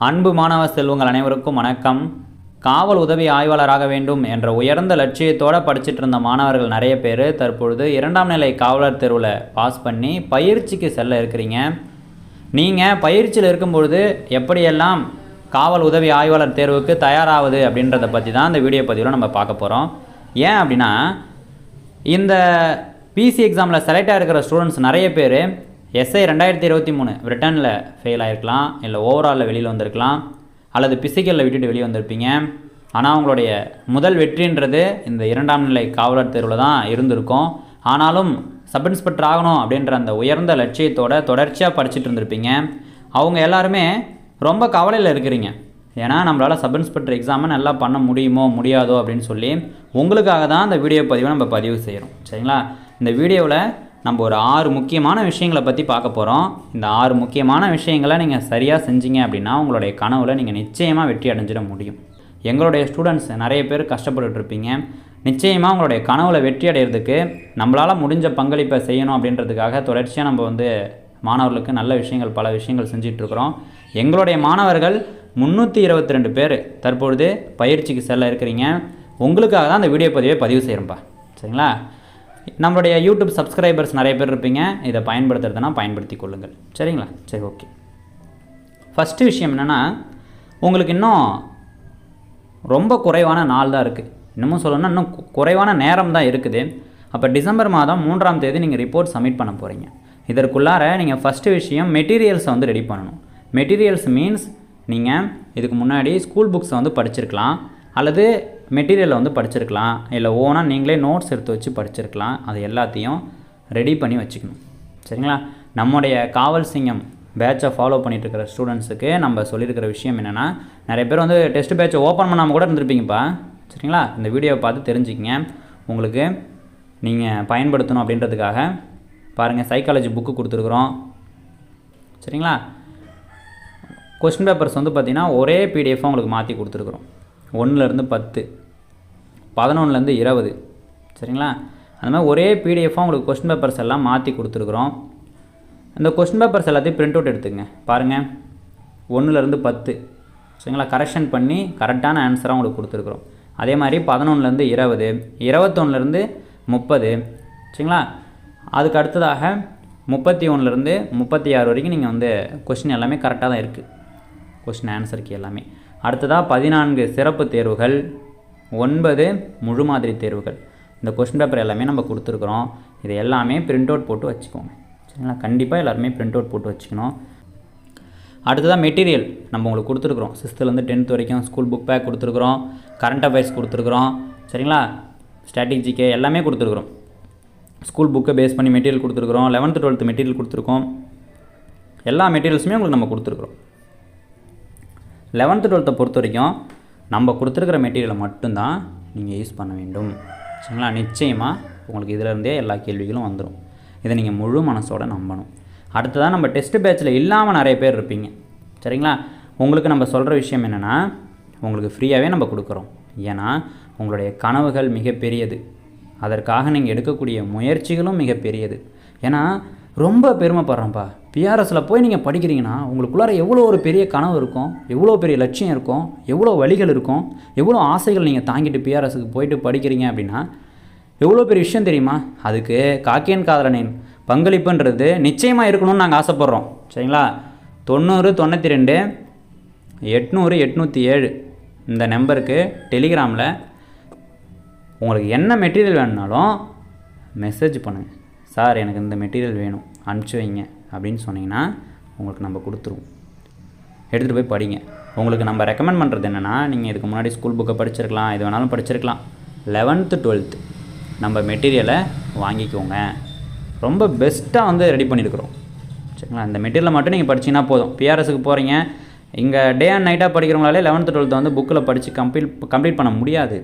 அன்பு மாணவ செல்வங்கள் அனைவருக்கும் வணக்கம். காவல் உதவி ஆய்வாளராக வேண்டும் என்ற உயர்ந்த லட்சியத்தோடு படிச்சுட்டு இருந்த மாணவர்கள் நிறைய பேர் தற்பொழுது 2ஆம் நிலை காவலர் தேர்வில் பாஸ் பண்ணி பயிற்சிக்கு செல்ல இருக்கிறீங்க. நீங்கள் பயிற்சியில் இருக்கும்பொழுது எப்படியெல்லாம் காவல் உதவி ஆய்வாளர் தேர்வுக்கு தயாராகுது அப்படின்றத பற்றி தான் இந்த வீடியோ பதிவில் நம்ம பார்க்க போகிறோம். ஏன் அப்படின்னா, இந்த பிசி எக்ஸாமில் செலக்ட் ஆகிருக்கிற ஸ்டூடெண்ட்ஸ் நிறைய பேர் எஸ்ஐ 2023 ரிட்டனில் ஃபெயில் ஆகிருக்கலாம், இல்லை ஓவராலில் வெளியில் வந்திருக்கலாம், அல்லது பிசிக்கலில் விட்டுட்டு வெளியே வந்திருப்பீங்க. ஆனால் அவங்களுடைய முதல் வெற்றின்றது இந்த 2ஆம் நிலை காவலர் தேர்வில் தான் இருந்திருக்கும். ஆனாலும் சப் இன்ஸ்பெக்டர் ஆகணும் அப்படின்ற அந்த உயர்ந்த லட்சியத்தோடு தொடர்ச்சியாக படிச்சுட்டு இருந்திருப்பீங்க. அவங்க எல்லாருமே ரொம்ப கவலையில் இருக்கிறீங்க. ஏன்னா நம்மளால் சப் இன்ஸ்பெக்டர் எக்ஸாமை நல்லா பண்ண முடியுமோ முடியாதோ அப்படின்னு சொல்லி உங்களுக்காக தான் இந்த வீடியோ பதிவை நம்ம பதிவு செய்கிறோம். சரிங்களா? இந்த வீடியோவில் நம்ம ஒரு 6 முக்கியமான விஷயங்களை பற்றி பார்க்க போகிறோம். இந்த 6 முக்கியமான விஷயங்களை நீங்கள் சரியாக செஞ்சீங்க அப்படின்னா உங்களுடைய கனவில் நீங்கள் நிச்சயமாக வெற்றி அடைஞ்சிட முடியும். எங்களுடைய ஸ்டூடெண்ட்ஸ் நிறைய பேர் கஷ்டப்பட்டுருப்பீங்க. நிச்சயமாக உங்களுடைய கனவில் வெற்றி அடைகிறதுக்கு நம்மளால் முடிஞ்ச பங்களிப்பை செய்யணும் அப்படின்றதுக்காக தொடர்ச்சியாக நம்ம மாணவர்களுக்கு நல்ல விஷயங்கள் பல விஷயங்கள் செஞ்சிட்ருக்கிறோம். எங்களுடைய மாணவர்கள் 322 பேர் தற்பொழுது பயிற்சிக்கு செல்ல இருக்கிறீங்க. உங்களுக்காக தான் அந்த வீடியோ பதிவு செய்கிறோம்ப்பா. சரிங்களா? நம்மளுடைய யூடியூப் சப்ஸ்கிரைபர்ஸ் நிறைய பேர் இருப்பீங்க. இதை பயன்படுத்துறதுனா பயன்படுத்தி கொள்ளுங்கள். சரிங்களா? சரி, ஓகே. ஃபஸ்ட்டு விஷயம் என்னென்னா, உங்களுக்கு இன்னும் ரொம்ப குறைவான நாள் தான் இருக்குது. இன்னமும் சொல்லணும்னா இன்னும் குறைவான நேரம் தான் இருக்குது. அப்போ டிசம்பர் மாதம் 3ஆம் தேதி நீங்கள் ரிப்போர்ட் சப்மிட் பண்ண போகிறீங்க. இதற்குள்ளார நீங்கள் ஃபஸ்ட்டு விஷயம் மெட்டீரியல்ஸை ரெடி பண்ணணும். மெட்டீரியல்ஸ் மீன்ஸ் நீங்கள் இதுக்கு முன்னாடி ஸ்கூல் புக்ஸை படிச்சிருக்கலாம், அல்லது மெட்டீரியலை படிச்சிருக்கலாம், இல்லை ஓனாக நீங்களே நோட்ஸ் எடுத்து வச்சு படிச்சிருக்கலாம். அது எல்லாத்தையும் ரெடி பண்ணி வச்சுக்கணும். சரிங்களா? நம்முடைய காவல் சிங்கம் பேட்சை ஃபாலோ பண்ணிகிட்டு இருக்கிற ஸ்டூடெண்ட்ஸுக்கு நம்ம சொல்லியிருக்கிற விஷயம் என்னென்னா, நிறைய பேர் டெஸ்ட் பேட்சை ஓப்பன் பண்ணாமல் கூட இருந்திருப்பீங்கப்பா. சரிங்களா? இந்த வீடியோவை பார்த்து தெரிஞ்சுக்கிங்க. உங்களுக்கு நீங்கள் பயன்படுத்தணும் அப்படின்றதுக்காக பாருங்கள், சைக்காலஜி புக்கு கொடுத்துருக்குறோம். சரிங்களா? கொஸ்டின் பேப்பர்ஸ் பார்த்திங்கன்னா ஒரே பிடிஎஃபாக உங்களுக்கு மாற்றி கொடுத்துருக்குறோம். 1லேருந்து 10, 11லேருந்து 20. சரிங்களா? அந்த மாதிரி ஒரே பிடிஎஃபாக உங்களுக்கு கொஸ்டின் பேப்பர்ஸ் எல்லாம் மாற்றி கொடுத்துருக்குறோம். இந்த கொஸ்டின் பேப்பர்ஸ் எல்லாத்தையும் பிரிண்ட் அவுட் எடுத்துங்க. பாருங்கள், 1லேருந்து 10. சரிங்களா? கரெக்ஷன் பண்ணி கரெக்டான ஆன்சராக உங்களுக்கு கொடுத்துருக்குறோம். அதே மாதிரி 11லேருந்து 20, 21லேருந்து 30. சரிங்களா? அதுக்கு அடுத்ததாக 31லேருந்து 36 வரைக்கும் நீங்கள் கொஸ்டின் எல்லாமே கரெக்டாக தான் இருக்குது. கொஸ்டின் ஆன்சருக்கு எல்லாமே. அடுத்ததாக 14 சிறப்பு தேர்வுகள், 9 முழு மாதிரி தேர்வுகள். இந்த கொஸ்டின் பேப்பர் எல்லாமே நம்ம கொடுத்துருக்குறோம். இது எல்லாமே பிரிண்ட் அவுட் போட்டு வச்சுக்கோங்க. சரிங்களா? கண்டிப்பாக எல்லாருமே பிரிண்ட் அவுட் போட்டு வச்சுக்கணும். அடுத்ததாக மெட்டீரியல் நம்ம உங்களுக்கு கொடுத்துருக்குறோம். 6th-லேருந்து 10th வரைக்கும் ஸ்கூல் புக் பேக் கொடுத்துருக்குறோம், கரண்ட் அஃபேர்ஸ் கொடுத்துருக்குறோம். சரிங்களா? ஸ்ட்ராட்டஜிக்கு எல்லாமே கொடுத்துருக்குறோம். ஸ்கூல் புக்கை பேஸ் பண்ணி மெட்டீரியல் கொடுத்துருக்குறோம். 11th 12th மெட்டீரியல் கொடுத்துருக்கோம். எல்லா மெட்டீரியல்ஸுமே உங்களுக்கு நம்ம கொடுத்துருக்குறோம். 11th 12th பொறுத்த வரைக்கும் நம்ம கொடுத்துருக்கிற மெட்டீரியலை மட்டும்தான் நீங்கள் யூஸ் பண்ண வேண்டும். சரிங்களா? நிச்சயமாக உங்களுக்கு இதிலேருந்தே எல்லா கேள்விகளும் வந்துடும். இதை நீங்கள் முழு மனசோடு நம்பணும். அடுத்ததாக நம்ம டெஸ்ட் பேட்சில் இல்லாமல் நிறைய பேர் இருப்பீங்க. சரிங்களா? உங்களுக்கு நம்ம சொல்கிற விஷயம் என்னென்னா, உங்களுக்கு ஃப்ரீயாகவே நம்ம கொடுக்குறோம். ஏன்னா உங்களுடைய கனவுகள் மிகப்பெரியது. அதற்காக நீங்கள் எடுக்கக்கூடிய முயற்சிகளும் மிகப்பெரியது. ஏன்னா ரொம்ப பெருமைப்படுறோம்ப்பா, பிஆர்எஸில் போய் நீங்கள் படிக்கிறீங்கன்னா உங்களுக்குள்ளார எவ்வளோ ஒரு பெரிய கனவு இருக்கும், எவ்வளோ பெரிய லட்சியம் இருக்கும், எவ்வளோ வழிகள் இருக்கும், எவ்வளோ ஆசைகள் நீங்கள் தாங்கிட்டு பிஆர்எஸுக்கு போயிட்டு படிக்கிறீங்க அப்படின்னா எவ்வளோ பெரிய விஷயம் தெரியுமா? அதுக்கு காக்கியன் காதலனின் பங்களிப்புன்றது நிச்சயமாக இருக்கணும்னு நாங்கள் ஆசைப்பட்றோம். சரிங்களா? 90 92 800 807 இந்த நம்பருக்கு டெலிகிராமில் உங்களுக்கு என்ன மெட்டீரியல் வேணுனாலும் மெசேஜ் பண்ணுங்கள். சார், எனக்கு இந்த மெட்டீரியல் வேணும், அனுப்பிச்சி வைங்க அப்படின்னு சொன்னீங்கன்னா உங்களுக்கு நம்ம கொடுத்துருவோம். எடுத்துகிட்டு போய் படிங்க. உங்களுக்கு நம்ம ரெக்கமெண்ட் பண்ணுறது என்னென்னா, நீங்கள் இதுக்கு முன்னாடி ஸ்கூல் புக்கை படிச்சிருக்கலாம், எது வேணாலும் படிச்சிருக்கலாம். 11th 12th நம்ம மெட்டீரியலை வாங்கிக்கோங்க. ரொம்ப பெஸ்ட்டாக ரெடி பண்ணியிருக்கிறோம். சரிங்களா? இந்த மெட்டீரியலை மட்டும் நீங்கள் படிச்சிங்கன்னா போதும். பிஆர்எஸுக்கு போகிறீங்க, இங்கே டே அண்ட் நைட்டாக படிக்கிறவங்களாலே 11th 12th புக்கில் படித்து கம்ப்ளீட் பண்ண முடியாது,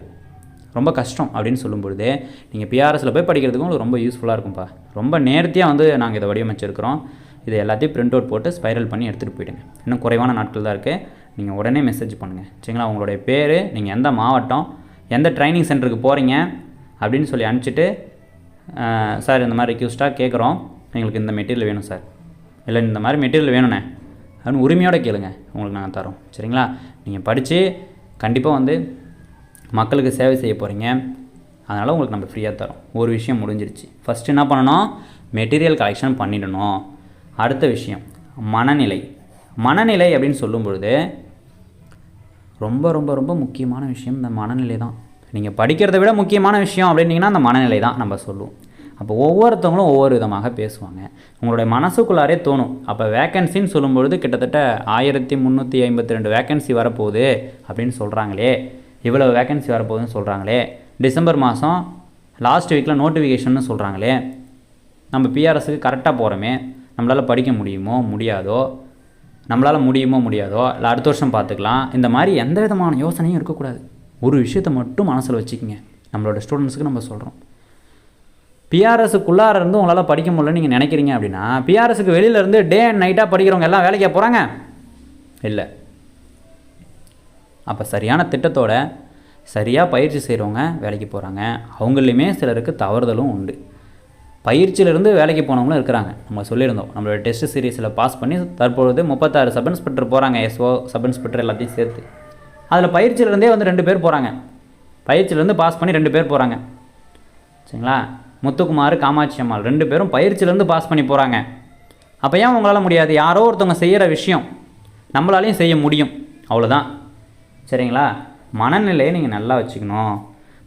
ரொம்ப கஷ்டம் அப்படின்னு சொல்லும்பொழுது நீங்கள் பிஆர்எஸில் போய் படிக்கிறதுக்கும் உங்களுக்கு ரொம்ப யூஸ்ஃபுல்லாக இருக்கும்ப்பா. ரொம்ப நேர்த்தியாக நாங்கள் இதை வடிவமைச்சிருக்கிறோம். இதை எல்லாத்தையும் பிரிண்ட் அவுட் போட்டு ஸ்பைரல் பண்ணி எடுத்துகிட்டு போயிடுங்க. இன்னும் குறைவான நாட்கள் தான் இருக்குது. நீங்கள் உடனே மெசேஜ் பண்ணுங்கள். சரிங்களா? உங்களுடைய பேர், நீங்கள் எந்த மாவட்டம், எந்த ட்ரைனிங் சென்டருக்கு போகிறீங்க அப்படின்னு சொல்லி அனுப்பிச்சிட்டு, சார் இந்த மாதிரி ரிக்வெஸ்ட்டாக கேட்குறோம், எங்களுக்கு இந்த மெட்டீரியல் வேணும் சார், இல்லை இந்த மாதிரி மெட்டீரியல் வேணுண்ணே அப்படின்னு உரிமையோடு கேளுங்க, உங்களுக்கு நாங்கள் தரோம். சரிங்களா? நீங்கள் படித்து கண்டிப்பாக வந்து மக்களுக்கு சேவை செய்ய போகிறீங்க, அதனால் உங்களுக்கு நம்ம ஃப்ரீயாக தரோம். ஒரு விஷயம் முடிஞ்சிருச்சு. ஃபஸ்ட்டு என்ன பண்ணணும்? மெட்டீரியல் கலெக்ஷன் பண்ணிடணும். அடுத்த விஷயம் மனநிலை. மனநிலை அப்படின்னு சொல்லும் பொழுது ரொம்ப ரொம்ப ரொம்ப முக்கியமான விஷயம் இந்த மனநிலை தான். நீங்கள் படிக்கிறத விட முக்கியமான விஷயம் அப்படின்னிங்கன்னா அந்த மனநிலை தான் நம்ம சொல்லுவோம். அப்போ ஒவ்வொருத்தவங்களும் ஒவ்வொரு விதமாக பேசுவாங்க. உங்களுடைய மனசுக்குள்ளாரே தோணும். அப்போ வேக்கன்சின்னு சொல்லும்பொழுது கிட்டத்தட்ட 1352 வேக்கன்சி வரப்போகுது அப்படின்னு சொல்கிறாங்களே, இவ்வளோ வேக்கன்சி வரப்போகுதுன்னு சொல்கிறாங்களே, டிசம்பர் மாதம் லாஸ்ட் வீக்கில் நோட்டிஃபிகேஷன்னு சொல்கிறாங்களே, நம்ம பிஆர்எஸ்க்கு கரெக்டாக போகிறோமே, நம்மளால் படிக்க முடியுமோ முடியாதோ, நம்மளால் முடியுமோ முடியாதோ, இல்லை அடுத்த வருஷம் பார்த்துக்கலாம், இந்த மாதிரி எந்த விதமான யோசனையும் இருக்கக்கூடாது. ஒரு விஷயத்தை மட்டும் மனசில் வச்சுக்கோங்க. நம்மளோட ஸ்டூடெண்ட்ஸுக்கு நம்ம சொல்கிறோம், பிஆர்எஸுக்குள்ளார இருந்து உங்களால் படிக்க முடியலன்னு நீங்கள் நினைக்கிறீங்க அப்படின்னா, பிஆர்எஸுக்கு வெளியிலேருந்து டே அண்ட் நைட்டாக படிக்கிறவங்க எல்லாம் வேலைக்கு போகிறாங்க இல்லை. அப்போ சரியான திட்டத்தோட சரியாக பயிற்சி செய்கிறவங்க வேலைக்கு போகிறாங்க. அவங்களையுமே சிலருக்கு தவறுதலும் உண்டு. பயிற்சியிலிருந்து வேலைக்கு போனவங்களும் இருக்கிறாங்க. நம்ம சொல்லியிருந்தோம், நம்மளோட டெஸ்ட் சீரீஸில் பாஸ் பண்ணி தற்பொழுது 36 சப் இன்ஸ்பெக்டர் போகிறாங்க, எஸ்ஓ சப் இன்ஸ்பெக்டர் எல்லாத்தையும் சேர்த்து. அதில் பயிற்சியிலேருந்தே வந்து 2 பேர் போகிறாங்க. பயிற்சியிலேருந்து பாஸ் பண்ணி 2 பேர் போகிறாங்க. சரிங்களா? முத்துக்குமார், காமாட்சி அம்மாள் 2 பேரும் பயிற்சியிலேருந்து பாஸ் பண்ணி போகிறாங்க. அப்போ ஏன் உங்களால் முடியாது? யாரோ ஒருத்தவங்க செய்கிற விஷயம் நம்மளாலையும் செய்ய முடியும், அவ்வளோதான். சரிங்களா? மனநிலையை நீங்கள் நல்லா வச்சுக்கணும்.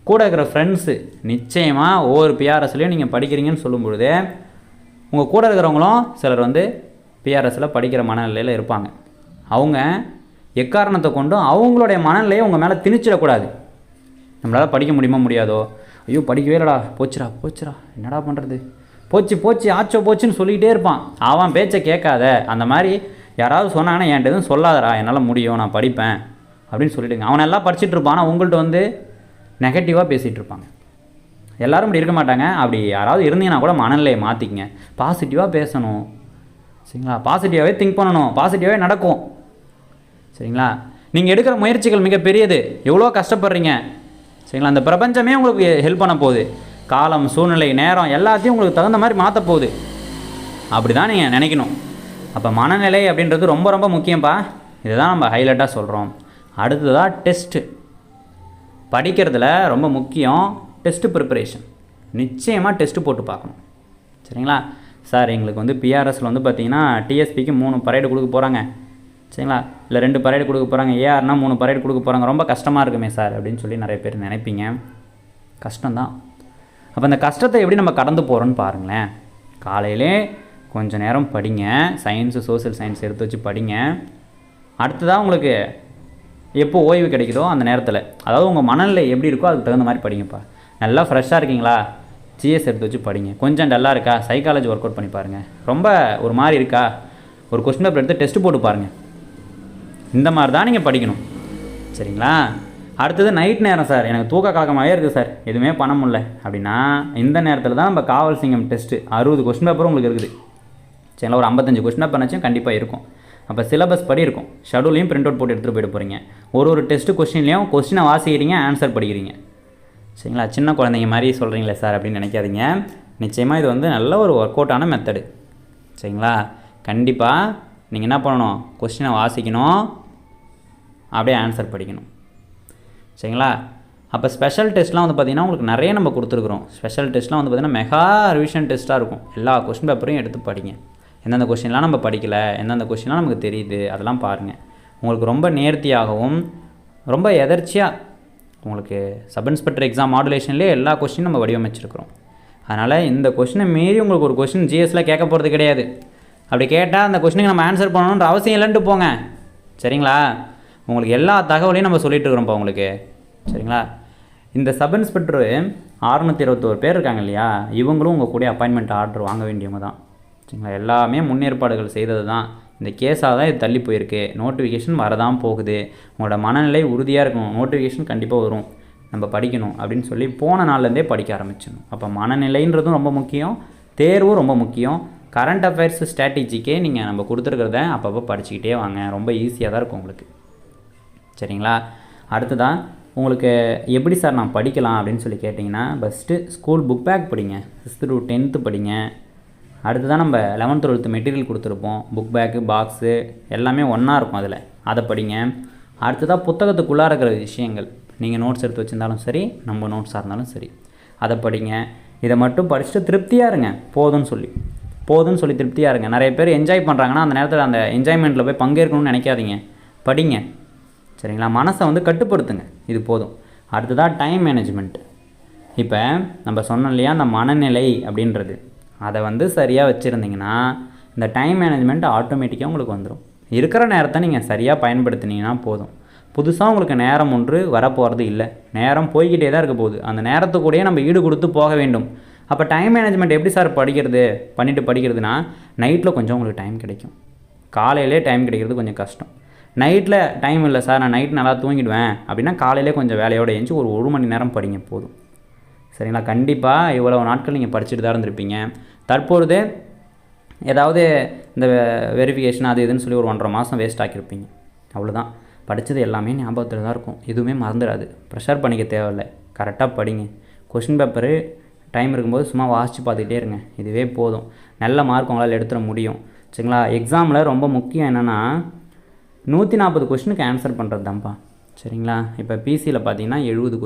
கூட இருக்கிற ஃப்ரெண்ட்ஸு நிச்சயமாக ஒவ்வொரு பிஆர்எஸ்லையும் நீங்கள் படிக்கிறீங்கன்னு சொல்லும் பொழுது உங்கள் கூட இருக்கிறவங்களும் சிலர் வந்து பிஆர்எஸில் படிக்கிற மனநிலையில் இருப்பாங்க. அவங்க எக்காரணத்தை கொண்டும் அவங்களுடைய மனநிலையை உங்கள் மேலே திணிச்சிடக்கூடாது. நம்மளால் படிக்க முடியுமா முடியாதோ, ஐயோ படிக்கவே இல்லைடா, போச்சுடா போச்சுடா, என்னடா பண்ணுறது, போச்சு போச்சு ஆச்சோ போச்சுன்னு சொல்லிக்கிட்டே இருப்பான். அவன் பேச்சை கேட்காத. அந்த மாதிரி யாராவது சொன்னாங்கன்னா என்கிட்ட எதுவும் சொல்லாதடா, என்னால் முடியும், நான் படிப்பேன் அப்படின்னு சொல்லிவிடுங்க. அவன் எல்லாம் படிச்சுட்டு இருப்பான், ஆனால் உங்கள்கிட்ட வந்து நெகட்டிவாக பேசிகிட்டு இருப்பாங்க. எல்லோரும் இப்படி இருக்க மாட்டாங்க. அப்படி யாராவது இருந்தீங்கன்னா கூட மனநிலையை மாற்றிக்கங்க. பாசிட்டிவாக பேசணும். சரிங்களா? பாசிட்டிவாகவே திங்க் பண்ணணும். பாசிட்டிவாகவே நடக்கும். சரிங்களா? நீங்கள் எடுக்கிற முயற்சிகள் மிகப்பெரியது. எவ்வளோ கஷ்டப்படுறீங்க. சரிங்களா? அந்த பிரபஞ்சமே உங்களுக்கு ஹெல்ப் பண்ண போகுது. காலம், சூழ்நிலை, நேரம் எல்லாத்தையும் உங்களுக்கு தகுந்த மாதிரி மாற்ற போகுது. அப்படி தான் நீங்கள் நினைக்கணும். அப்போ மனநிலை அப்படின்றது ரொம்ப ரொம்ப முக்கியம்ப்பா. இதுதான் நம்ம ஹைலைட்டாக சொல்கிறோம். அடுத்ததாக டெஸ்ட்டு. படிக்கிறதுல ரொம்ப முக்கியம் டெஸ்ட்டு ப்ரிப்பரேஷன். நிச்சயமாக டெஸ்ட்டு போட்டு பார்க்கணும். சரிங்களா? சார் எங்களுக்கு வந்து பிஆர்எஸில் வந்து பார்த்திங்கன்னா டிஎஸ்பிக்கு 3 பரேடு கொடுக்க போகிறாங்க. சரிங்களா? இல்லை 2 பரேடு கொடுக்க போகிறாங்க, ஏஆர்னா 3 பரேடு கொடுக்க போகிறாங்க, ரொம்ப கஷ்டமாக இருக்குமே சார் அப்படின்னு சொல்லி நிறைய பேர் நினைப்பீங்க. கஷ்டம்தான். அப்போ அந்த கஷ்டத்தை எப்படி நம்ம கடந்து போகிறோன்னு பாருங்களேன். காலையிலே கொஞ்சம் நேரம் படிங்க, சயின்ஸு சோசியல் சயின்ஸ் எடுத்து வச்சு படிங்க. அடுத்ததாக உங்களுக்கு எப்போ ஓய்வு கிடைக்குதோ அந்த நேரத்தில், அதாவது உங்கள் மனநிலை எப்படி இருக்கோ அதுக்கு தகுந்த மாதிரி படிங்கப்பா. நல்லா ஃப்ரெஷ்ஷாக இருக்கீங்களா, ஜிஎஸ் எடுத்து வச்சு படிங்க. கொஞ்சம் டல்லாக இருக்கா, சைக்காலஜி ஒர்க் அவுட் பண்ணி பாருங்கள். ரொம்ப ஒரு மாதிரி இருக்கா, ஒரு கொஸ்டின் பேப்பர் எடுத்து டெஸ்ட்டு போட்டு பாருங்கள். இந்த மாதிரி தான் நீங்கள் படிக்கணும். சரிங்களா? அடுத்தது நைட் நேரம், சார் எனக்கு தூக்க கலக்கமாகவே இருக்குது சார், எதுவுமே பண்ண முடியல அப்படின்னா, இந்த நேரத்தில் தான் நம்ம காவல் சிங்கம் டெஸ்ட்டு 60 கொஸ்டின் பேப்பரும் உங்களுக்கு இருக்குது. சரிங்களா? ஒரு 55 கொஸ்டின் பேப்பர் நினச்சும் கண்டிப்பாக இருக்கும். அப்போ சிலபஸ் படி இருக்கும். ஷெடியூலையும் பிரிண்ட் அவுட் போட்டு எடுத்துகிட்டு போயிட்டு போகிறீங்க. ஒரு டெஸ்ட்டு கொஸ்டின்லேயும் கொஸ்டினை வாசிக்கிறீங்க, ஆன்சர் படிக்கிறீங்க. சரிங்களா? சின்ன குழந்தைங்க மாதிரி சொல்கிறீங்களே சார் அப்படின்னு நினைக்காதீங்க. நிச்சயமாக இது வந்து நல்ல ஒரு ஒர்க் அவுட்டான மெத்தடு. சரிங்களா? கண்டிப்பாக நீங்கள் என்ன பண்ணணும், கொஸ்டினை வாசிக்கணும், அப்படியே ஆன்சர் படிக்கணும். சரிங்களா? அப்போ ஸ்பெஷல் டெஸ்ட்லாம் வந்து பார்த்திங்கன்னா உங்களுக்கு நிறைய நம்ம கொடுத்துருக்குறோம். ஸ்பெஷல் டெஸ்ட்லாம் வந்து பார்த்திங்கன்னா மெகா ரிவிஷன் டெஸ்ட்டாக இருக்கும். எல்லா கொஸ்டின் பேப்பரையும் எடுத்து படிங்க. எந்தெந்த கொஸ்டின்லாம் நம்ம படிக்கலை, எந்தெந்த கொஸ்டின்லாம் நமக்கு தெரியுது, அதெல்லாம் பாருங்கள். உங்களுக்கு ரொம்ப நேர்த்தியாகவும் ரொம்ப எதர்ச்சியாக உங்களுக்கு சப் இன்ஸ்பெக்டர் எக்ஸாம் மாடுலேஷன்லேயே எல்லா கொஸ்டினும் நம்ம வடிவமைச்சிருக்கிறோம். அதனால் இந்த கொஸ்டினை மீறி உங்களுக்கு ஒரு கொஸ்டின் ஜிஎஸ்சில் கேட்க போகிறது கிடையாது. அப்படி கேட்டால் அந்த கொஸ்டினுக்கு நம்ம ஆன்சர் பண்ணணுன்ற அவசியம் இல்லைன்ட்டு போங்க. சரிங்களா? உங்களுக்கு எல்லா தகவலையும் நம்ம சொல்லிகிட்டு இருக்கிறோம்ப்பா உங்களுக்கு. சரிங்களா? இந்த சப் இன்ஸ்பெக்டர் 621 பேர் இருக்காங்க இல்லையா, இவங்களும் உங்கள் கூட அப்பாயின்மெண்ட் ஆர்டர் வாங்க வேண்டியவங்க தான். சரிங்களா? எல்லாமே முன்னேற்பாடுகள் செய்தது தான். இந்த கேஸாக தான் இது தள்ளி போயிருக்கு. நோட்டிஃபிகேஷன் வரதான் போகுது. உங்களோட மனநிலை உறுதியாக இருக்கணும். நோட்டிஃபிகேஷன் கண்டிப்பாக வரும், நம்ம படிக்கணும் அப்படின்னு சொல்லி போன நாள்லேருந்தே படிக்க ஆரம்பிச்சிடணும். அப்போ மனநிலைன்றதும் ரொம்ப முக்கியம், தேர்வும் ரொம்ப முக்கியம். கரண்ட் அஃபேர்ஸ் ஸ்ட்ராட்டஜிக்கே நீங்கள் நம்ம கொடுத்துருக்கிறத அப்பப்போ படிச்சுக்கிட்டே வாங்க. ரொம்ப ஈஸியாக தான் இருக்கும் உங்களுக்கு. சரிங்களா? அடுத்ததான் உங்களுக்கு எப்படி சார் நான் படிக்கலாம் அப்படின்னு சொல்லி கேட்டிங்கன்னா, ஃபஸ்ட்டு ஸ்கூல் புக் பேக் படிங்க. 6th to 10th படிங்க. அடுத்து தான் நம்ம 11th 12th மெட்டீரியல் கொடுத்துருப்போம். புக் பேக்கு, பாக்ஸு எல்லாமே ஒன்றா இருக்கும் அதில். அதை படிங்க. அடுத்ததாக புத்தகத்துக்குள்ளார இருக்கிற விஷயங்கள், நீங்கள் நோட்ஸ் எடுத்து வச்சுருந்தாலும் சரி, நம்ம நோட்ஸாக இருந்தாலும் சரி, அதை படிங்க. இதை மட்டும் படிச்சுட்டு திருப்தியாக இருங்க. போதும்னு சொல்லி திருப்தியாக இருங்க. நிறைய பேர் என்ஜாய் பண்ணுறாங்கன்னா அந்த நேரத்தில் அந்த என்ஜாய்மெண்ட்டில் போய் பங்கேற்கணும்னு நினைக்காதீங்க. படிங்க. சரிங்களா? மனசை வந்து கட்டுப்படுத்துங்க. இது போதும். அடுத்ததாக டைம் மேனேஜ்மெண்ட். இப்போ நம்ம சொன்னோம் இல்லையா, அந்த மனநிலை அப்படின்றது, அதை வந்து சரியாக வச்சுருந்தீங்கன்னா இந்த டைம் மேனேஜ்மெண்ட் ஆட்டோமேட்டிக்காக உங்களுக்கு வந்துடும். இருக்கிற நேரத்தை நீங்கள் சரியாக பயன்படுத்தினீங்கன்னா போதும். புதுசாக உங்களுக்கு நேரம் ஒன்று வரப்போகிறது இல்லை. நேரம் போய்கிட்டே தான் இருக்க போகுது. அந்த நேரத்துக்கூடயே நம்ம ஈடு கொடுத்து போக வேண்டும். அப்போ டைம் மேனேஜ்மெண்ட் எப்படி சார் படிக்கிறதுனா, நைட்டில் கொஞ்சம் உங்களுக்கு டைம் கிடைக்கும். காலையிலே டைம் கிடைக்கிறது கொஞ்சம் கஷ்டம். நைட்டில் டைம் இல்லை சார், நான் நைட் நல்லா தூங்கிடுவேன் அப்படின்னா காலையிலே கொஞ்சம் வேலையோடு எழுந்துச்சி ஒரு மணி நேரம் படிங்க போதும். சரிங்களா? கண்டிப்பாக இவ்வளவு நாட்கள் நீங்கள் படிச்சுட்டு தான் இருந்திருப்பீங்க. தற்பொழுது ஏதாவது இந்த வெரிஃபிகேஷன் அது இதுன்னு சொல்லி ஒரு 1.5 மாதம் வேஸ்ட் ஆக்கியிருப்பீங்க. அவ்வளோதான். படித்தது எல்லாமே ஞாபகத்தில் தான் இருக்கும். எதுவுமே மறந்துடாது. ப்ரெஷர் பண்ணிக்க தேவையில்லை. கரெக்டாக படிங்க. கொஷின் பேப்பரு டைம் இருக்கும்போது சும்மா வாசித்து பார்த்துக்கிட்டே இருங்க. இதுவே போதும். நல்ல மார்க் உங்களால் எடுத்துட முடியும். சரிங்களா? எக்ஸாமில் ரொம்ப முக்கியம் என்னென்னா 140 கொஸ்டினுக்கு ஆன்சர் பண்ணுறது தான்ப்பா. சரிங்களா? இப்போ பிசியில் பார்த்தீங்கன்னா 70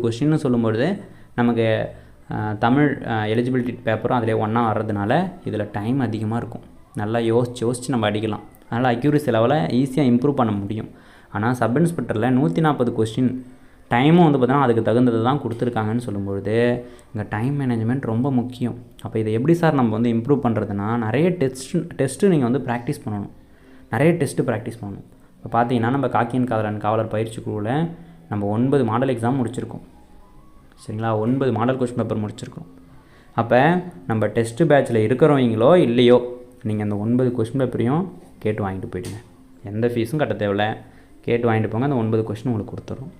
கொஸ்டின்னு சொல்லும்பொழுது நமக்கு தமிழ் எலிஜிபிலிட்டி பேப்பரும் அதிலே ஒன்றா வர்றதுனால இதில் டைம் அதிகமாக இருக்கும். நல்லா யோசித்து நம்ம அடிக்கலாம். அதனால் அக்யூரசி லெவலை ஈஸியாக இம்ப்ரூவ் பண்ண முடியும். ஆனால் சப் இன்ஸ்பெக்டரில் 140 கொஸ்டின் டைமும் வந்து பார்த்தீங்கன்னா அதுக்கு தகுந்தது தான் கொடுத்துருக்காங்கன்னு சொல்லும்பொழுது இங்கே டைம் மேனேஜ்மெண்ட் ரொம்ப முக்கியம். அப்போ இதை எப்படி சார் நம்ம வந்து இம்ப்ரூவ் பண்ணுறதுனா, நிறைய டெஸ்ட்டு நீங்கள் வந்து ப்ராக்டிஸ் பண்ணணும். இப்போ பார்த்தீங்கன்னா நம்ம காக்கியின் காவலர் பயிற்சி குழுவில் நம்ம 9 மாடல் எக்ஸாம் முடிச்சிருக்கோம். சரிங்களா? 9 மாடல் கொஸ்டின் பேப்பர் முடிச்சிருக்கோம். அப்போ நம்ம டெஸ்ட்டு பேட்சில் இருக்கிறவங்களோ இல்லையோ, நீங்கள் அந்த 9 கொஸ்டின் பேப்பரையும் கேட்டு வாங்கிட்டு போயிடுங்க. எந்த ஃபீஸும் கட்ட தேவையில்லை. கேட்டு வாங்கிட்டு போங்க. அந்த 9 கொஸ்டின் உங்களுக்கு கொடுத்துரும்.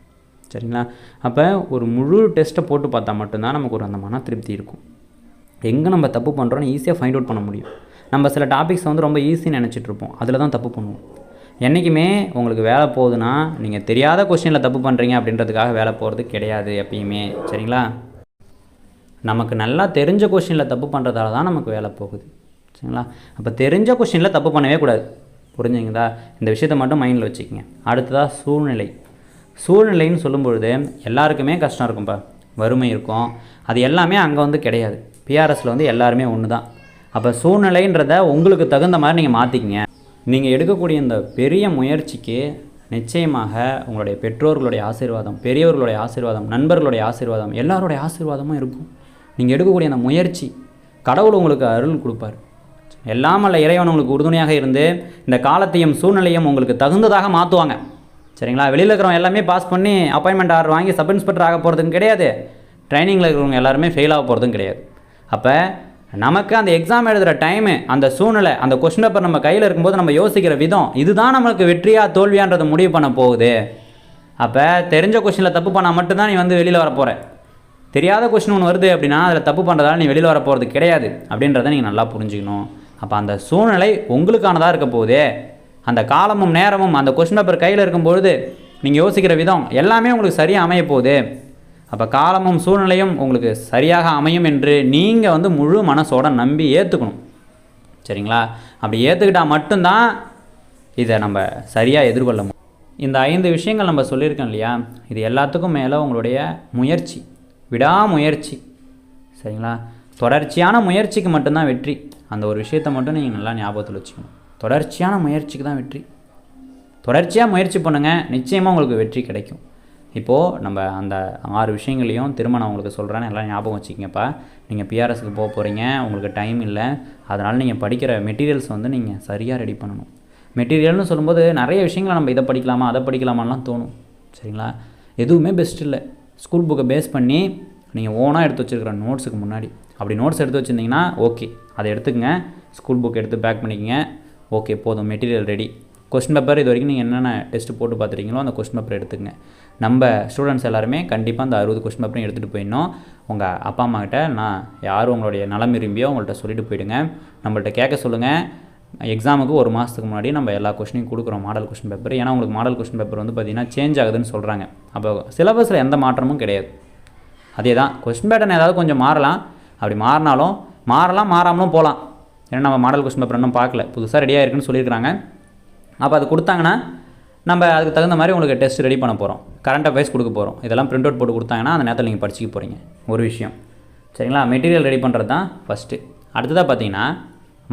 சரிங்களா? அப்போ ஒரு முழு டெஸ்ட்டை போட்டு பார்த்தா மட்டும்தான் நமக்கு ஒரு அந்த மன திருப்தி இருக்கும். எங்கே நம்ம தப்பு பண்ணுறோன்னு ஈஸியாக ஃபைண்ட் அவுட் பண்ண முடியும். நம்ம சில டாபிக்ஸ் வந்து ரொம்ப ஈஸின்னு நினச்சிட்ருப்போம். அதில் தான் தப்பு பண்ணுவோம். என்றைக்குமே உங்களுக்கு வேலை போகுதுன்னா நீங்கள் தெரியாத கொஸ்டினில் தப்பு பண்ணுறீங்க அப்படின்றதுக்காக வேலை போகிறது கிடையாது எப்பயுமே. சரிங்களா? நமக்கு நல்லா தெரிஞ்ச கொஸ்டினில் தப்பு பண்ணுறதால தான் நமக்கு வேலை போகுது. சரிங்களா? அப்போ தெரிஞ்ச கொஸ்டினில் தப்பு பண்ணவே கூடாது. புரிஞ்சுங்களா? இந்த விஷயத்தை மட்டும் மைண்டில் வச்சுக்கோங்க. அடுத்ததாக சூழ்நிலைன்னு சொல்லும்பொழுது எல்லாருக்குமே கஷ்டம் இருக்கும்ப்பா. வறுமை இருக்கும். அது எல்லாமே அங்கே வந்து கிடையாது. பிஆர்எஸில் வந்து எல்லாருமே ஒன்று தான். அப்போ சூழ்நிலைன்றதை உங்களுக்கு தகுந்த மாதிரி நீங்கள் மாற்றிக்கிங்க. நீங்கள் எடுக்கக்கூடிய இந்த பெரிய முயற்சிக்கு நிச்சயமாக உங்களுடைய பெற்றோர்களுடைய ஆசீர்வாதம், பெரியவர்களுடைய ஆசீர்வாதம், நண்பர்களுடைய ஆசீர்வாதம், எல்லாருடைய ஆசீர்வாதமும் இருக்கும். நீங்கள் எடுக்கக்கூடிய அந்த முயற்சி கடவுள் உங்களுக்கு அருள் கொடுப்பார். எல்லாம் அல்ல இறைவன் உங்களுக்கு உறுதுணையாக இருந்து இந்த காலத்தையும் சூழ்நிலையும் உங்களுக்கு தகுந்ததாக மாற்றுவாங்க. சரிங்களா? வெளியில் இருக்கிறவங்க எல்லாமே பாஸ் பண்ணி அப்பாயின்மெண்ட் ஆர்டர் வாங்கி சப் இன்ஸ்பெக்டர் ஆக போகிறதுக்கும் கிடையாது. ட்ரைனிங்கில் இருக்கிறவங்க எல்லாருமே ஃபெயில் ஆக போகிறதும் கிடையாது. அப்போ நமக்கு அந்த எக்ஸாம் எழுதுகிற டைமு, அந்த சூழ்நிலை, அந்த கொஸ்டின் பேப்பர் நம்ம கையில் இருக்கும்போது நம்ம யோசிக்கிற விதம், இதுதான் நம்மளுக்கு வெற்றியா தோல்வியான்றதை முடிவு பண்ண போகுது. அப்போ தெரிஞ்ச கொஸ்டினில் தப்பு பண்ணால் மட்டும்தான் நீ வந்து வெளியில் வர போகிற. தெரியாத கொஸ்டின் ஒன்று வருது அப்படின்னா அதில் தப்பு பண்ணுறதால நீ வெளியில் வர போகிறது கிடையாது அப்படின்றத நீங்கள் நல்லா புரிஞ்சுக்கணும். அப்போ அந்த சூழ்நிலை உங்களுக்கானதாக இருக்க போகுதே. அந்த காலமும் நேரமும் அந்த கொஸ்டின் பேப்பர் கையில் இருக்கும்பொழுது நீங்கள் யோசிக்கிற விதம் எல்லாமே உங்களுக்கு சரியாக அமைய போகுது. அப்போ காலமும் சூழ்நிலையும் உங்களுக்கு சரியாக அமையும் என்று நீங்கள் வந்து முழு மனசோட நம்பி ஏற்றுக்கணும். சரிங்களா? அப்படி ஏற்றுக்கிட்டால் மட்டும்தான் இதை நம்ம சரியாக எதிர்கொள்ள முடியும். இந்த 5 விஷயங்கள் நம்ம சொல்லியிருக்கோம் இல்லையா, இது எல்லாத்துக்கும் மேலே உங்களுடைய முயற்சி, விடாமுயற்சி. சரிங்களா? தொடர்ச்சியான முயற்சிக்கு மட்டும்தான் வெற்றி. அந்த ஒரு விஷயத்தை மட்டும் நீங்கள் நல்லா ஞாபகத்தில் வச்சுக்கணும். தொடர்ச்சியான முயற்சிக்கு தான் வெற்றி. தொடர்ச்சியாக முயற்சி பண்ணுங்கள், நிச்சயமாக உங்களுக்கு வெற்றி கிடைக்கும். இப்போது நம்ம அந்த 6 விஷயங்களையும் திரும்ப நான் உங்களுக்கு சொல்கிறேன்னு எல்லாம் ஞாபகம் வச்சுக்கிங்கப்பா. நீங்கள் பிஆர்எஸ்க்கு போக போகிறீங்க, உங்களுக்கு டைம் இல்லை. அதனால் நீங்கள் படிக்கிற மெட்டீரியல்ஸ் வந்து நீங்கள் சரியாக ரெடி பண்ணணும். மெட்டீரியல்னு சொல்லும்போது நிறைய விஷயங்களை நம்ம இதை படிக்கலாமா அதை படிக்கலாமான்லாம் தோணும். சரிங்களா? எதுவுமே பெஸ்ட் இல்லை. ஸ்கூல் புக்கை பேஸ் பண்ணி நீங்கள் ஓனாக எடுத்து வச்சுருக்கிற நோட்ஸுக்கு முன்னாடி அப்படி நோட்ஸ் எடுத்து வச்சுருந்தீங்கன்னா ஓகே, அதை எடுத்துக்கங்க. ஸ்கூல் புக் எடுத்து பேக் பண்ணிக்கங்க. ஓகே, போதும், மெட்டீரியல் ரெடி. கொஸ்டின் பேப்பர் இது வரைக்கும் நீங்கள் என்னென்ன டெஸ்ட்டு போட்டு பார்த்துருக்கீங்களோ அந்த கொஸ்டின் பேப்பர் எடுத்துக்கங்க. நம்ம ஸ்டூடெண்ட்ஸ் எல்லாருமே கண்டிப்பாக அந்த 60 கொஸ்டின் பேப்பரையும் எடுத்துகிட்டு போயிடணும். உங்கள் அப்பா அம்மா கிட்ட நான் யாரும் உங்களுடைய நலம் விரும்பியோ உங்கள்கிட்ட சொல்லிட்டு போயிடுங்க. நம்மள்ட்ட கேட்க சொல்லுங்கள். எக்ஸாமுக்கு 1 மாதத்துக்கு முன்னாடி நம்ம எல்லா கொஸ்டினையும் கொடுக்குறோம், மாடல் கொஸ்டின் பேப்பர். ஏன்னா உங்களுக்கு மாடல் கொஸ்டின் பேப்பர் வந்து பார்த்திங்கன்னா சேஞ்ச் ஆகுதுன்னு சொல்கிறாங்க. அப்போ சிலபஸில் எந்த மாற்றமும் கிடையாது. அதே தான், கொஸ்டின் பேட்டர்ன் ஏதாவது கொஞ்சம் மாறலாம். அப்படி மாறினாலும் மாறலாம், மாறாமலும் போகலாம். ஏன்னா நம்ம மாடல் கொஸ்டின் பேப்பர் இன்னும் பார்க்கல, புதுசாக ரெடியாக இருக்குன்னு சொல்லியிருக்காங்க. அப்போ அது கொடுத்தாங்கன்னா நம்ம அதுக்கு தகுந்த மாதிரி உங்களுக்கு டெஸ்ட் ரெடி பண்ண போகிறோம், கரண்ட் அஃபேர்ஸ் கொடுக்க போகிறோம். இதெல்லாம் பிரிண்ட் அவுட் போட்டு கொடுத்தாங்கன்னா அந்த நேரத்தில் நீங்கள் படிச்சுக்க போகிறீங்க. ஒரு விஷயம் சரிங்களா. மெட்டீரியல் ரெடி பண்ணுறது தான் ஃபஸ்ட்டு. அடுத்ததாக பார்த்தீங்கன்னா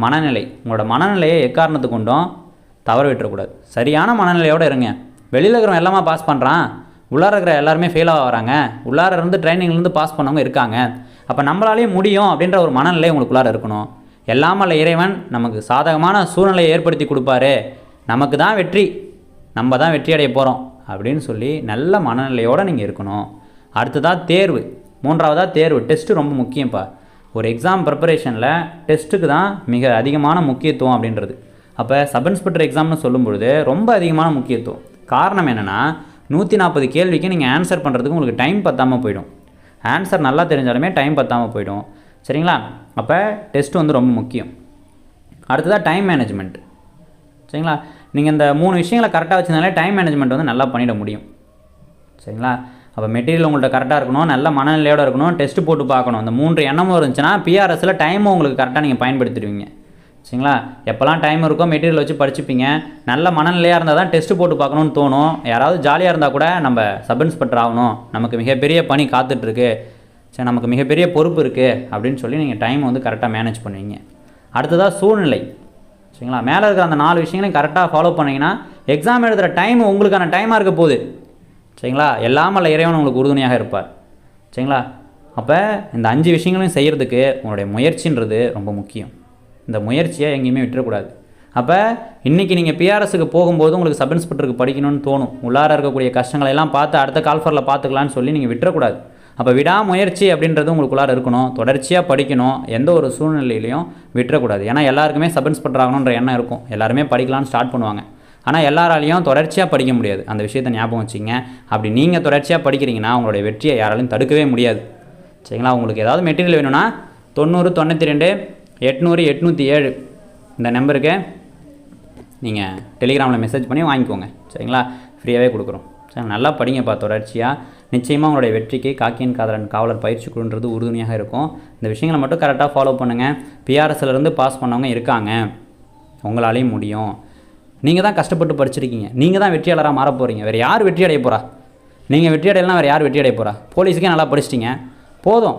மனநிலை. உங்களோட மனநிலையை எக்காரணத்து கொண்டும் தவற விட்டுறக்கூடாது. சரியான மனநிலையோடு இருங்க. வெளியில் இருக்கிறவங்க எல்லாமே பாஸ் பண்ணுறான், உள்ளார இருக்கிற எல்லாருமே ஃபெயிலாக வராங்க, உள்ளார இருந்து ட்ரைனிங்லேருந்து பாஸ் பண்ணவங்க இருக்காங்க, அப்போ நம்மளாலேயும் முடியும் அப்படின்ற ஒரு மனநிலை உங்களுக்குள்ளார இருக்கணும். எல்லாமல்ல இறைவன் நமக்கு சாதகமான சூழ்நிலையை ஏற்படுத்தி கொடுப்பாரு, நமக்கு தான் வெற்றி, நம்ம தான் வெற்றி அடைய போகிறோம் அப்படின்னு சொல்லி நல்ல மனநிலையோடு நீங்கள் இருக்கணும். அடுத்ததாக தேர்வு. மூன்றாவதாக தேர்வு. டெஸ்ட்டு ரொம்ப முக்கியம்ப்பா. ஒரு எக்ஸாம் ப்ரிப்பரேஷனில் டெஸ்ட்டுக்கு தான் மிக அதிகமான முக்கியத்துவம் அப்படின்றது. அப்போ சப் இன்ஸ்பெக்டர் எக்ஸாம்னு சொல்லும்பொழுது ரொம்ப அதிகமான முக்கியத்துவம். காரணம் என்னென்னா 140 கேள்விக்கு நீங்கள் ஆன்சர் பண்ணுறதுக்கு உங்களுக்கு டைம் பத்தாமல் போயிடும். ஆன்சர் நல்லா தெரிஞ்சாலுமே டைம் பத்தாமல் போயிடும். சரிங்களா. அப்போ டெஸ்ட் வந்து ரொம்ப முக்கியம். அடுத்ததாக டைம் மேனேஜ்மெண்ட். சரிங்களா. நீங்கள் இந்த 3 விஷயங்களை கரெக்டாக வச்சுருந்தாலே டைம் மேனேஜ்மெண்ட் வந்து நல்லா பண்ணிட முடியும். சரிங்களா. அப்போ மெட்டீரியல் உங்கள்கிட்ட கரெக்டாக இருக்கணும், நல்ல மனநிலையோடு இருக்கணும், டெஸ்ட்டு போட்டு பார்க்கணும். இந்த 3 எண்ணமும் இருந்துச்சுன்னா பிஆர்எஸில் டைமும் உங்களுக்கு கரெக்டாக நீங்கள் பயன்படுத்திடுவீங்க. சரிங்களா. எப்போல்லாம் டைம் இருக்கோ மெட்டீரியல் வச்சு படிச்சுப்பீங்க. நல்ல மனநிலையாக இருந்தால் தான் டெஸ்ட்டு போட்டு பார்க்கணுன்னு தோணும். யாராவது ஜாலியாக இருந்தால் கூட நம்ம சப் இன்ஸ்பெக்டர் ஆகணும், நமக்கு மிகப்பெரிய பணி காத்துட்ருக்கு, சரி நமக்கு மிகப்பெரிய பொறுப்பு இருக்குது அப்படின்னு சொல்லி நீங்கள் டைம் வந்து கரெக்டாக மேனேஜ் பண்ணுவீங்க. அடுத்ததாக சூழ்நிலை. சரிங்களா. மேலே இருக்கிற அந்த 4 விஷயங்களையும் கரெக்டாக ஃபாலோ பண்ணிங்கன்னா எக்ஸாம் எழுதுகிற டைம் உங்களுக்கான டைமாக இருக்க போகுது. சரிங்களா. எல்லாமல்ல இறைவன் உங்களுக்கு உறுதுணையாக இருப்பார். சரிங்களா. அப்போ இந்த 5 விஷயங்களையும் செய்கிறதுக்கு உங்களுடைய முயற்சின்றது ரொம்ப முக்கியம். இந்த முயற்சியை எங்கேயுமே விட்டுறக்கூடாது. அப்போ இன்றைக்கி நீங்கள் பிஆர்எஸுக்கு போகும்போது உங்களுக்கு சப் இன்ஸ்பெக்டருக்கு படிக்கணும்னு தோணும். உள்ளார இருக்கக்கூடிய கஷ்டங்களை எல்லாம் பார்த்து அடுத்த கால்ஃபரில் பார்த்துக்கலான்னு சொல்லி நீங்கள் விட்டுறக்கூடாது. அப்போ விடாமுயற்சி அப்படின்றது உங்களுக்குள்ளார இருக்கணும். தொடர்ச்சியாக படிக்கணும், எந்த ஒரு சூழ்நிலையிலையும் விட்டுறக்கூடாது. ஏன்னா எல்லாருக்குமே சப் இன்ஸ்பெக்டர் ஆகணுன்ற எண்ணம் இருக்கும், எல்லாருமே படிக்கலான்னு ஸ்டார்ட் பண்ணுவாங்க. ஆனால் எல்லாராலையும் தொடர்ச்சியாக படிக்க முடியாது. அந்த விஷயத்தை ஞாபகம் வச்சுங்க. அப்படி நீங்கள் தொடர்ச்சியாக படிக்கிறீங்கன்னா உங்களுடைய வெற்றியை யாராலையும் தடுக்கவே முடியாது. சரிங்களா. உங்களுக்கு ஏதாவது மெட்டீரியல் வேணும்னா 90 92 800 807 இந்த நம்பருக்கு நீங்கள் டெலிகிராமில் மெசேஜ் பண்ணி வாங்கிக்கோங்க. சரிங்களா. ஃப்ரீயாகவே கொடுக்குறோம். சரி, நல்லா படிங்கப்பா தொடர்ச்சியாக. நிச்சயமாக உங்களுடைய வெற்றிக்கு காக்கியின் காதலன் காவலர் பயிற்சி குழுன்றது உறுதுணையாக இருக்கும். இந்த விஷயங்களை மட்டும் கரெக்டாக ஃபாலோ பண்ணுங்கள். பிஆர்எஸ்லேருந்து பாஸ் பண்ணவங்க இருக்காங்க, உங்களாலேயும் முடியும். நீங்கள் தான் கஷ்டப்பட்டு படிச்சிருக்கீங்க, நீங்கள் தான் வெற்றியாளராக மாற போகிறீங்க. வேறு யார் வெற்றி அடைய போகிறா? நீங்கள் வெற்றி அடையலாம், வேறு யார் வெற்றி அடைய போகிறா? போலீஸுக்கே நல்லா படிச்சிட்டிங்க, போதும்.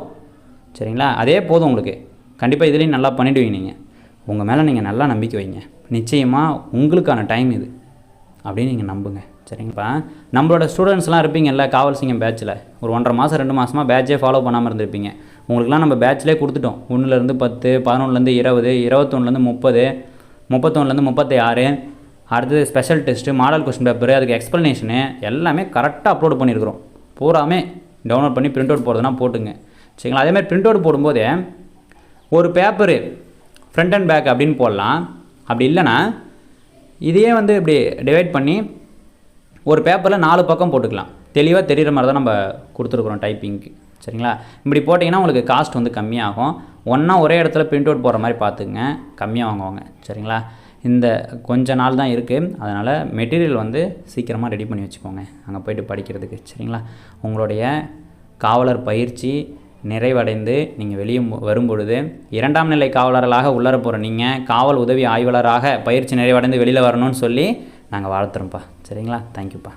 சரிங்களா. அதே போதும் உங்களுக்கு. கண்டிப்பாக இதுலேயும் நல்லா பண்ணிவிடுவீங்க. நீங்கள் உங்கள் மேலே நீங்கள் நல்லா நம்பிக்கை வைங்க. நிச்சயமாக உங்களுக்கான டைம் இது அப்படின்னு நீங்கள் நம்புங்க. சரிங்களா. நம்மளோட ஸ்டூடெண்ட்ஸ்லாம் இருப்பீங்கல்ல காவல் சிங்கம் பேட்சில், ஒரு 1.5 மாதம் 2 மாதமாக பேட்சே ஃபாலோ பண்ணாமல் இருந்திருப்பீங்க. உங்களுக்குலாம் நம்ம பேட்சிலே கொடுத்துட்டோம். 1லேருந்து 10, 11லேருந்து 20, 21லேருந்து 30, 31லேருந்து 36. அடுத்தது special test, model question paper, அதுக்கு எக்ஸ்ப்ளனேஷனு எல்லாமே கரெக்டாக அப்லோட் பண்ணியிருக்கிறோம். பூராமே டவுன்லோட் பண்ணி பிரிண்ட் அவுட் போடுறதுனா போட்டுங்க. சரிங்களா. அதேமாதிரி பிரிண்ட் அவுட் போடும்போதே ஒரு பேப்பரு ஃப்ரண்ட் அண்ட் பேக் அப்படின்னு போடலாம். அப்படி இல்லைன்னா இதையே வந்து இப்படி டிவைட் பண்ணி ஒரு பேப்பரில் 4 பக்கம் போட்டுக்கலாம். தெளிவாக தெரிகிற மாதிரி தான் நம்ம கொடுத்துருக்குறோம் டைப்பிங்க்கு. சரிங்களா. இப்படி போட்டிங்கன்னா உங்களுக்கு காஸ்ட் வந்து கம்மியாகும். ஒன்றா ஒரே இடத்துல பிரிண்ட் அவுட் போடுற மாதிரி பார்த்துக்குங்க, கம்மியாக வாங்குவாங்க. சரிங்களா. இந்த கொஞ்ச நாள் தான் இருக்குது, அதனால் மெட்டீரியல் வந்து சீக்கிரமாக ரெடி பண்ணி வச்சுக்கோங்க அங்கே போய்ட்டு படிக்கிறதுக்கு. சரிங்களா. உங்களுடைய காவலர் பயிற்சி நிறைவடைந்து நீங்கள் வெளியே வரும்பொழுது 2ஆம் நிலை காவலர்களாக உள்ளர போகிற நீங்கள் காவல் உதவி ஆய்வாளராக பயிற்சி நிறைவடைந்து வெளியில் வரணும்னு சொல்லி நாங்கள் வாழ்த்துறோம்ப்பா. சரிங்களா. தேங்க்யூப்பா.